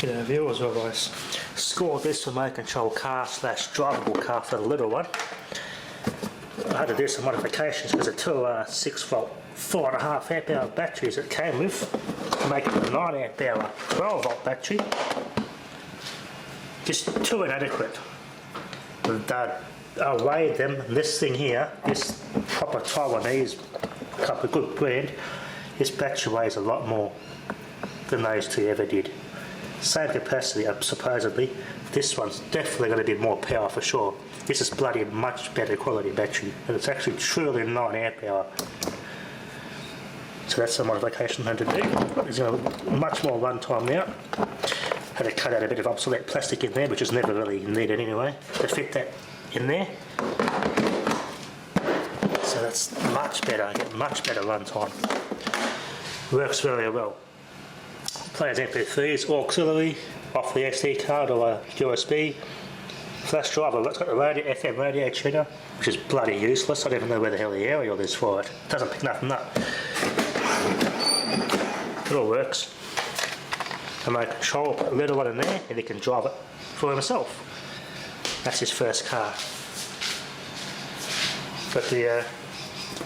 G'day viewers, well guys, scored this remote control car slash drivable car for the little one. I had to do some modifications because the two 6 volt 4.5 amp hour batteries it came with to make it a 9 amp hour 12 volt battery. Just too inadequate. I weighed them, this thing here, this proper Taiwanese couple good brand, this battery weighs a lot more than those two ever did. Same capacity supposedly, this one's definitely going to be more power for sure. This is bloody much better quality battery and it's actually truly 9 amp hour. So that's the modification I had to do. There's much more run time now. Had to cut out a bit of obsolete plastic in there which is never really needed anyway to fit that in there. So that's much better, I get much better run time. Works very well. Plays MP3s, auxiliary, off the SD card or a USB. Flash drive, it's got the radio, FM radio tuner, which is bloody useless. I don't even know where the hell the aerial is for it. It doesn't pick nothing up. It all works. And I control, put a little one in there and he can drive it for himself. That's his first car. But the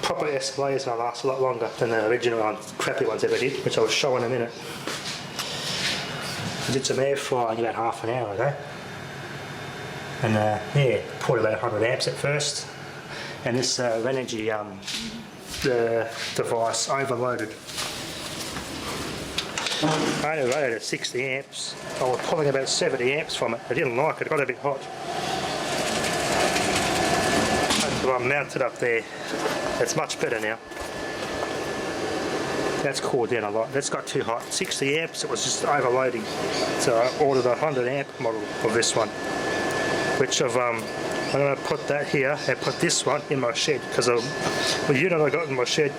proper SLA is going to last a lot longer than the original crappy ones ever did, which I will show in a minute. I did some air frying about half an hour ago. And yeah, poured about 100 amps at first. And this Renogy the device overloaded. I only rated at 60 amps. I was pulling about 70 amps from it. I didn't like it, it got a bit hot. So I mounted up there. It's much better now. That's cooled down a lot. That's got too hot. 60 amps, it was just overloading. So I ordered a 100 amp model of this one. Which I'm going to put that here and put this one in my shed because the unit I got in my shed,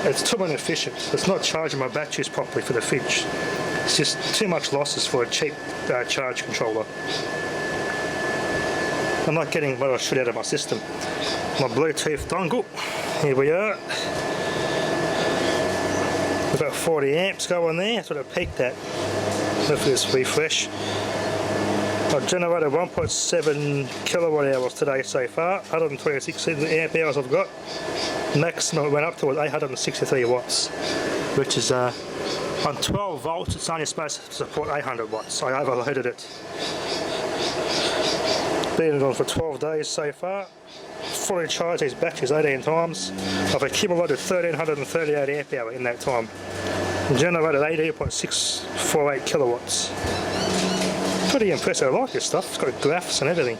it's too inefficient. It's not charging my batteries properly for the fridge. It's just too much losses for a cheap charge controller. I'm not getting what I should out of my system. My Bluetooth dongle, here we are. About 40 amps going there, that's what I peaked at. If this refresh. I've generated 1.7 kilowatt hours today so far, 126 amp hours I've got. Maximum it went up to 863 watts, which is on 12 volts it's only supposed to support 800 watts, so I overloaded it. Been on for 12 days so far. Fully charged these batteries 18 times. I've accumulated 1338 amp hour in that time. And generated 18.648 kilowatts. Pretty impressive, I like this stuff. It's got graphs and everything.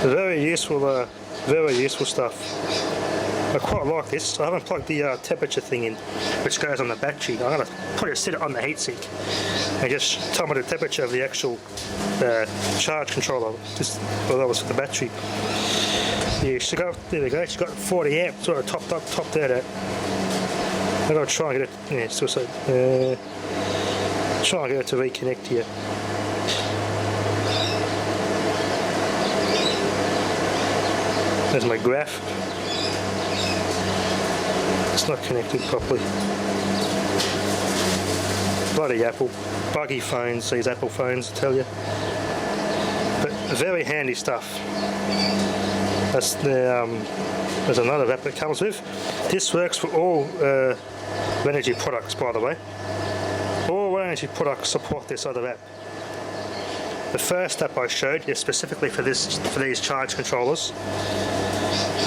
Very useful stuff. I quite like this. I haven't plugged the temperature thing in, which goes on the battery. I'm going to put it, set it on the heatsink and just tell me the temperature of the actual charge controller. Just well, that was for the battery. Yeah, there we go. She's got 40 amps, sort of topped out at. I'm going to try and get it. Yeah, so try and get it to reconnect here. There's my graph. It's not connected properly. Bloody Apple. Buggy phones, these Apple phones, I tell you. But very handy stuff. That's the, there's another app that comes with. This works for all Renogy products, by the way. All Renogy products support this other app. The first app I showed is specifically for these charge controllers.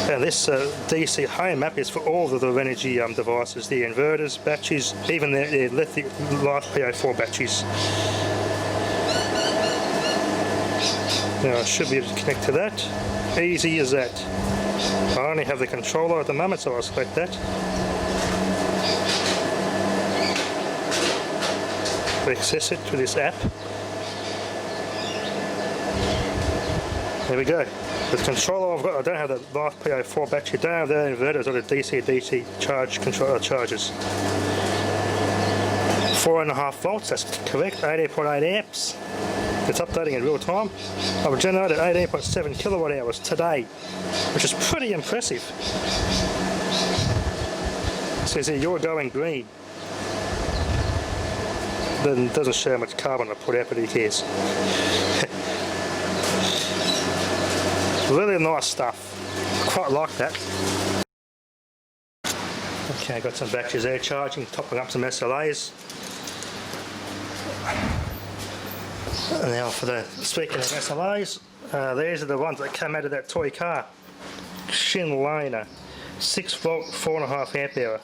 And this DC Home app is for all of the Renogy devices, the inverters, batteries, even the lithium LiFePO4 batteries. Now I should be able to connect to that. Easy as that. I only have the controller at the moment, so I'll select that. Access it to this app. There we go. The controller I've got, I don't have the LiFePO4 battery, I don't have the inverters or the DC charge controller chargers. 4.5 volts, that's correct, 18.8 amps. It's updating in real time. I've generated 18.7 kilowatt hours today, which is pretty impressive. says here, you're going green. Then doesn't show how much carbon I put out, but who cares? Really nice stuff. Quite like that. Okay, got some batteries there charging, topping up some SLAs. And now for the, speaking of SLAs, these are the ones that came out of that toy car. Shinliner, 6 volt, 4.5 amp hour.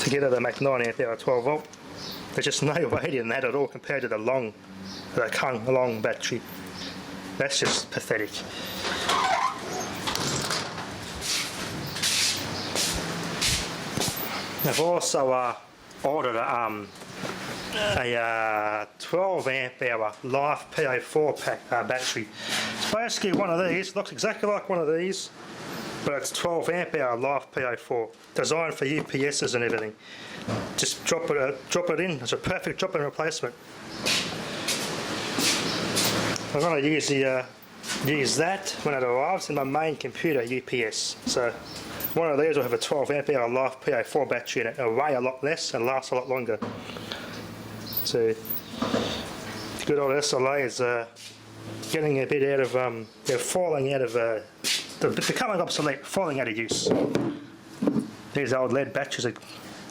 Together they make 9 amp hour, 12 volt. There's just no weight in that at all compared to the long battery. That's just pathetic. I've also ordered a 12 amp hour Life PA4 pack battery. It's basically one of these, looks exactly like one of these, but it's 12 amp hour Life PA4, designed for UPSs and everything. Just drop it in. It's a perfect drop-in replacement. I'm going to use that when it arrives in my main computer UPS. So one of these will have a 12 amp hour Life PA4 battery in it. It'll weigh a lot less and last a lot longer. So the good old SLA is getting a bit out of, they're falling out of, they're becoming obsolete, falling out of use. These old lead batteries,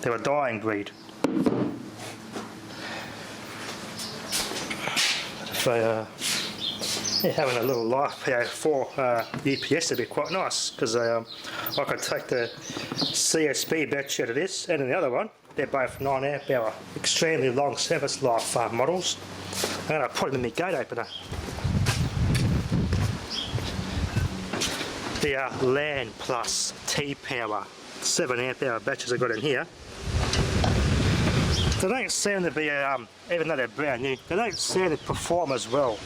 they were dying breed. If having a little Life PA4 UPS would be quite nice, because I could take the CSB battery out of this and in the other one. They're both 9 amp hour, extremely long service life models. I'm going to put them in the gate opener. The LAN Plus T-Power 7 amp hour batteries I've got in here. They don't seem to be, even though they're brand new, they don't seem to perform as well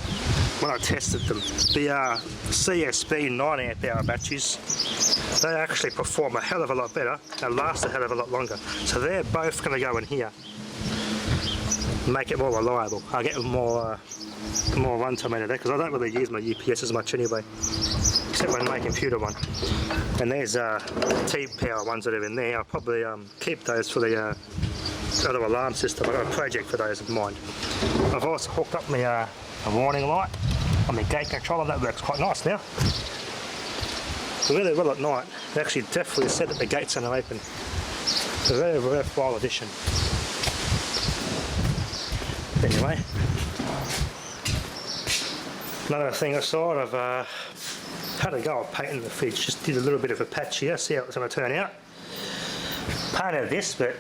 when I tested them. The CSB 9 amp hour batteries, they actually perform a hell of a lot better and last a hell of a lot longer. So they're both going to go in here, make it more reliable. I'll get more runtime out of that, because I don't really use my UPS as much anyway, except when my computer one. And there's T-Power ones that are in there. I'll probably keep those for the other alarm system. I've got a project for those in mind. I've also hooked up my warning light on the gate controller. That works quite nice now. Really well at night. They actually definitely said that the gates are now open. It's a very worthwhile addition. Anyway, another thing I saw, I've had a go at painting the fridge. Just did a little bit of a patch here, see how it's going to turn out. Painted this, but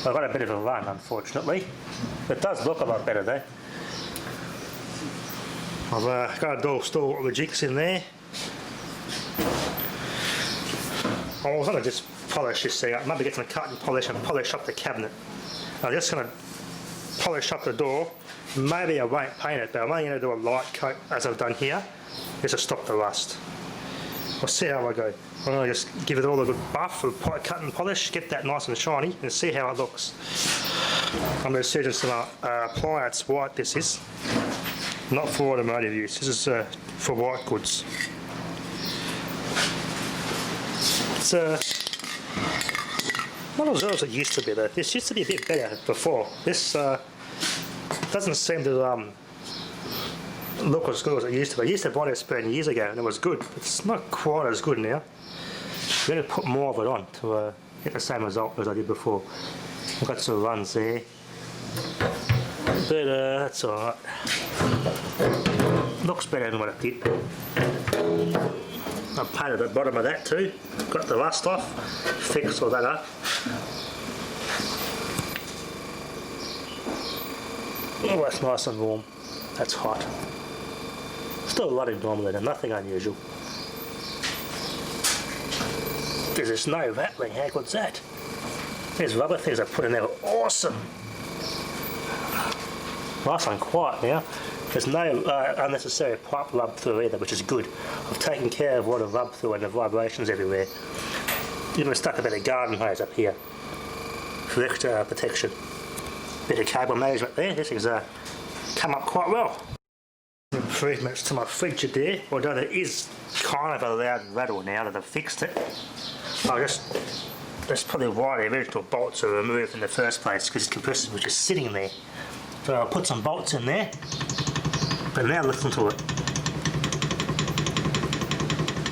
I've got a bit of a run, unfortunately. It does look a lot better though. I've got a dual store with jigs in there. I was going to just polish this thing up, maybe get some cut and polish up the cabinet. I'm just going to polish up the door. Maybe I won't paint it, but I'm only going to do a light coat as I've done here, just to stop the rust. We'll see how I go. I'm going to just give it all a good buff with cut and polish, get that nice and shiny, and see how it looks. I'm going to use some appliance white. This is not for automotive use. This is for white goods. It's not as well as it used to be though. This used to be a bit better before. This doesn't seem to look as good as it used to be. I used to buy this brand years ago and it was good. It's not quite as good now. I'm going to put more of it on to get the same result as I did before. I've got some runs there, but that's alright. Looks better than what it did. I painted the bottom of that too, got the rust off, fixed all that up. Oh, that's nice and warm. That's hot. Still running normally, nothing unusual. There's just no rattling. How good's that? These rubber things I put in there are awesome. Nice and quiet now. There's no unnecessary pipe rub through either, which is good. I've taken care of what I've rubbed through and the vibrations everywhere. Even stuck a bit of garden hose up here for extra protection. Bit of cable management there. This has come up quite well. Improvements to my fridge there, although there is kind of a loud rattle now that I've fixed it. I'll just that's probably why the original bolts were removed in the first place, because the compressor was just sitting there. So I'll put some bolts in there, but now listen to it.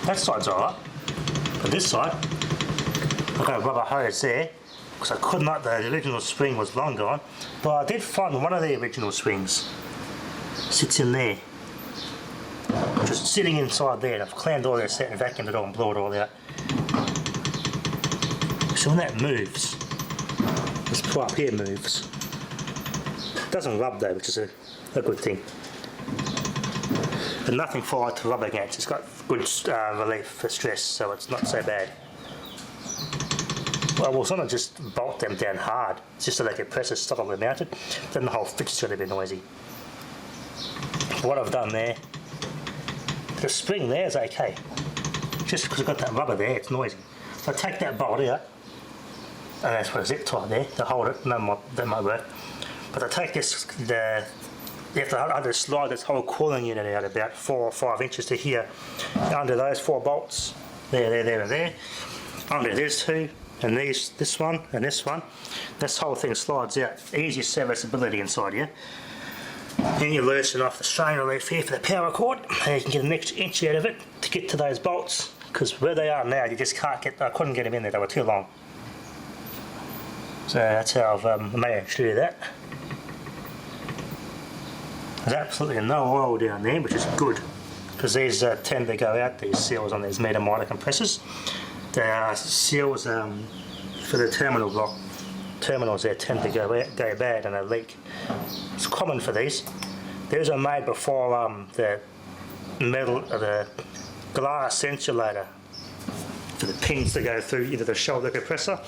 That side's alright, but this side, I've got a rubber hose there, because I could not, the original spring was long gone, but I did find one of the original springs sits in there, just sitting inside there, and I've cleaned all this out and vacuumed it all and blew it all out. So when that moves, this pipe here moves. It doesn't rub though, which is a good thing. And nothing for it to rub against. It's got good relief for stress, so it's not so bad. Well, we'll sort of just bolt them down hard, just so they can press it solidly mounted. Then the whole fixture's going to be noisy. What I've done there, the spring there is okay. Just because I've got that rubber there, it's noisy. So I take that bolt out, and that's what a zip tie there to hold it. No, that might work. But I take this, you have to slide this whole cooling unit out about 4 or 5 inches to here, under those 4 bolts. There, and there. Under these 2, and this one, and this one. This whole thing slides out. Easy serviceability inside here. Then you loosen off the strain relief here for the power cord, and you can get an extra inch out of it to get to those bolts. Because where they are now, you just can't get. I couldn't get them in there; they were too long. So that's how I've managed to do that. There's absolutely no oil down there, which is good, because these tend to go out, these seals on these meter-miter compressors. They are seals for the terminal block. Terminals there tend to go bad and they leak. It's common for these. These are made before the metal, the glass insulator for the pins to go through into the shoulder compressor.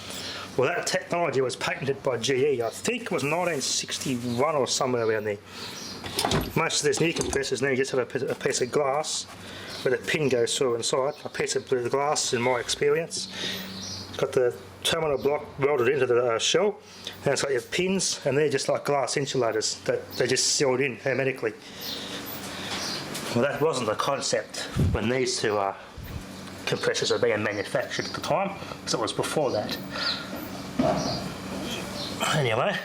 Well, that technology was patented by GE. I think it was 1961 or somewhere around there. Most of these new compressors now you just have a piece of glass where the pin goes through inside. A piece of blue glass, in my experience. It's got the terminal block welded into the shell, and it's got your pins, and they're just like glass insulators that they just sealed in hermetically. Well, that wasn't the concept when these 2 compressors were being manufactured at the time, because it was before that. Anyway,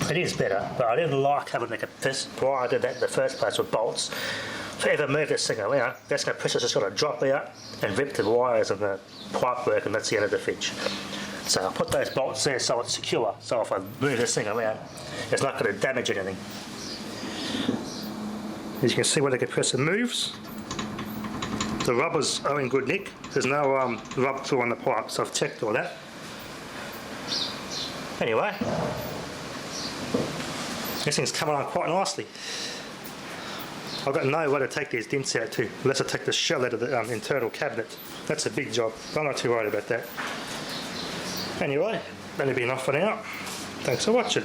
it is better, but I didn't like having the compressor. Why I did that in the first place with bolts. If I ever move this thing around, this compressor's just got to drop out and rip the wires and the pipe work, and that's the end of the fridge. So I put those bolts there so it's secure, so if I move this thing around, it's not going to damage anything. As you can see when the compressor moves, the rubbers are in good nick. There's no rub through on the pipe, so I've checked all that. Anyway, this thing's coming on quite nicely. I've got no way to take these dints out to, unless I take the shell out of the internal cabinet. That's a big job. I'm not too worried about that. Anyway, that'll be enough for now. Thanks for watching.